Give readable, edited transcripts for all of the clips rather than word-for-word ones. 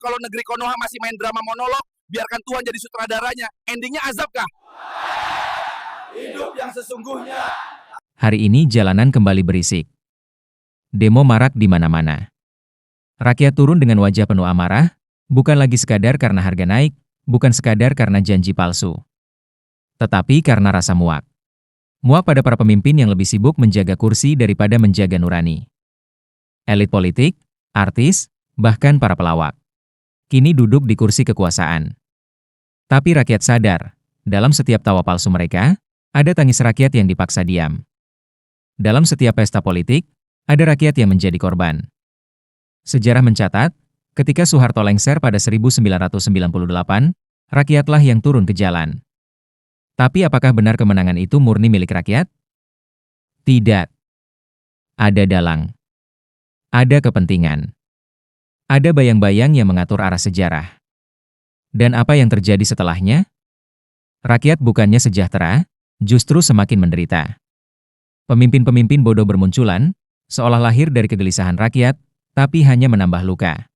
Kalau negeri Konoha masih main drama monolog, biarkan Tuhan jadi sutradaranya. Endingnya azab kah? Hidup yang sesungguhnya. Hari ini jalanan kembali berisik. Demo marak di mana-mana. Rakyat turun dengan wajah penuh amarah, bukan lagi sekadar karena harga naik, bukan sekadar karena janji palsu. Tetapi karena rasa muak. Muak pada para pemimpin yang lebih sibuk menjaga kursi daripada menjaga nurani. Elit politik, artis, bahkan para pelawak kini duduk di kursi kekuasaan. Tapi rakyat sadar, dalam setiap tawa palsu mereka, ada tangis rakyat yang dipaksa diam. Dalam setiap pesta politik, ada rakyat yang menjadi korban. Sejarah mencatat, ketika Soeharto lengser pada 1998, rakyatlah yang turun ke jalan. Tapi apakah benar kemenangan itu murni milik rakyat? Tidak. Ada dalang. Ada kepentingan. Ada bayang-bayang yang mengatur arah sejarah. Dan apa yang terjadi setelahnya? Rakyat bukannya sejahtera, justru semakin menderita. Pemimpin-pemimpin bodoh bermunculan, seolah lahir dari kegelisahan rakyat, tapi hanya menambah luka.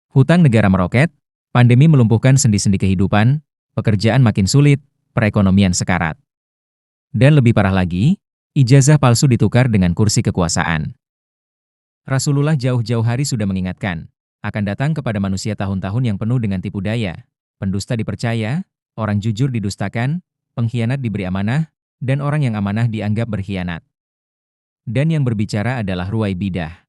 Hutang negara meroket, pandemi melumpuhkan sendi-sendi kehidupan, pekerjaan makin sulit, perekonomian sekarat. Dan lebih parah lagi, ijazah palsu ditukar dengan kursi kekuasaan. Rasulullah jauh-jauh hari sudah mengingatkan, akan datang kepada manusia tahun-tahun yang penuh dengan tipu daya, pendusta dipercaya, orang jujur didustakan, pengkhianat diberi amanah, dan orang yang amanah dianggap berkhianat. Dan yang berbicara adalah Ruwaibidah.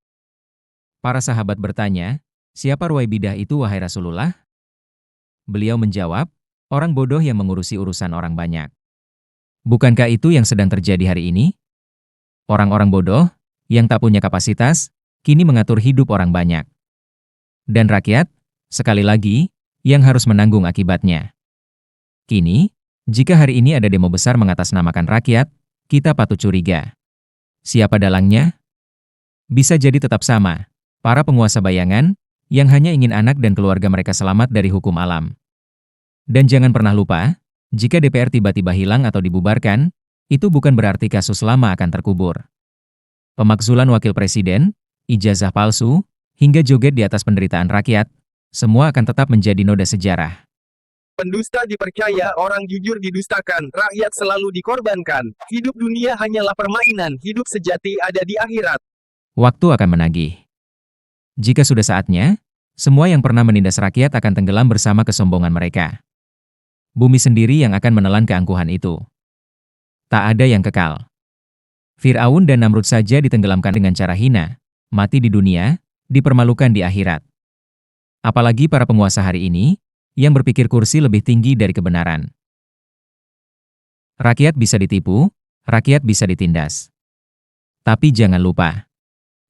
Para sahabat bertanya, siapa Ruwaibidah itu wahai Rasulullah? Beliau menjawab, orang bodoh yang mengurusi urusan orang banyak. Bukankah itu yang sedang terjadi hari ini? Orang-orang bodoh, yang tak punya kapasitas, kini mengatur hidup orang banyak. Dan rakyat, sekali lagi, yang harus menanggung akibatnya. Kini, jika hari ini ada demo besar mengatasnamakan rakyat, kita patut curiga. Siapa dalangnya? Bisa jadi tetap sama, para penguasa bayangan, yang hanya ingin anak dan keluarga mereka selamat dari hukum alam. Dan jangan pernah lupa, jika DPR tiba-tiba hilang atau dibubarkan, itu bukan berarti kasus lama akan terkubur. Pemakzulan wakil presiden, ijazah palsu, hingga joget di atas penderitaan rakyat, semua akan tetap menjadi noda sejarah. Pendusta dipercaya, orang jujur didustakan, rakyat selalu dikorbankan. Hidup dunia hanyalah permainan, hidup sejati ada di akhirat. Waktu akan menagih. Jika sudah saatnya, semua yang pernah menindas rakyat akan tenggelam bersama kesombongan mereka. Bumi sendiri yang akan menelan keangkuhan itu. Tak ada yang kekal. Fir'aun dan Namrud saja ditenggelamkan dengan cara hina, mati di dunia, dipermalukan di akhirat. Apalagi para penguasa hari ini, yang berpikir kursi lebih tinggi dari kebenaran. Rakyat bisa ditipu, rakyat bisa ditindas. Tapi jangan lupa,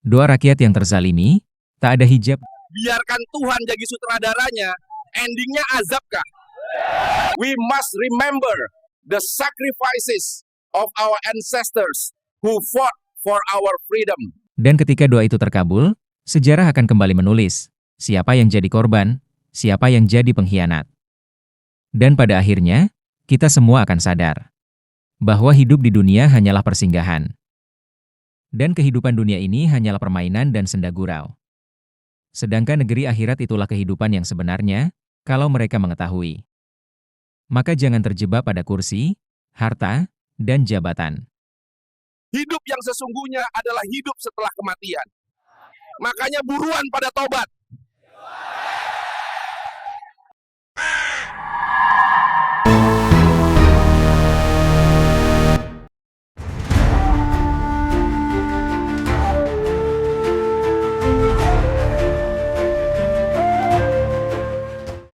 doa rakyat yang terzalimi, tak ada hijab. Biarkan Tuhan jadi sutradaranya, endingnya azab kah? We must remember the sacrifices of our ancestors who fought for our freedom. Dan ketika doa itu terkabul, sejarah akan kembali menulis, siapa yang jadi korban, siapa yang jadi pengkhianat. Dan pada akhirnya, kita semua akan sadar bahwa hidup di dunia hanyalah persinggahan. Dan kehidupan dunia ini hanyalah permainan dan senda gurau. Sedangkan negeri akhirat itulah kehidupan yang sebenarnya, kalau mereka mengetahui. Maka jangan terjebak pada kursi, harta, dan jabatan. Hidup yang sesungguhnya adalah hidup setelah kematian. Makanya buruan pada tobat.